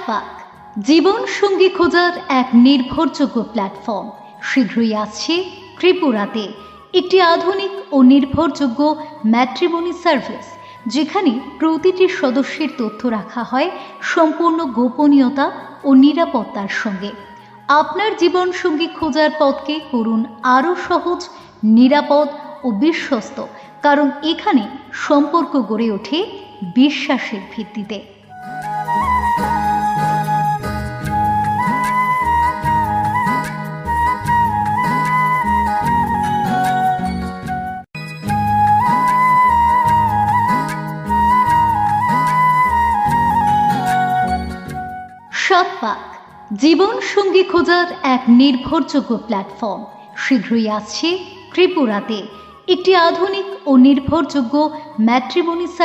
সাতপাক জীবন সঙ্গী খোঁজার এক নির্ভরযোগ্য প্ল্যাটফর্ম শীঘ্রই আসছে ত্রিপুরাতে। একটি আধুনিক ও নির্ভরযোগ্য ম্যাট্রিমনি সার্ভিস, যেখানে প্রতিটি সদস্যের তথ্য রাখা হয় সম্পূর্ণ গোপনীয়তা ও নিরাপত্তার সঙ্গে। আপনার জীবন সঙ্গী খোঁজার পথকে করুন আরও সহজ, নিরাপদ ও বিশ্বস্ত, কারণ এখানে সম্পর্ক গড়ে ওঠে বিশ্বাসের ভিত্তিতে। সাতপাক জীবন সঙ্গী খোঁজার এক নির্ভরযোগ্য প্ল্যাটফর্ম শীঘ্রই আসছে ত্রিপুরাতে। একটি আধুনিক ও নির্ভরযোগ্য ম্যাট্রিমনি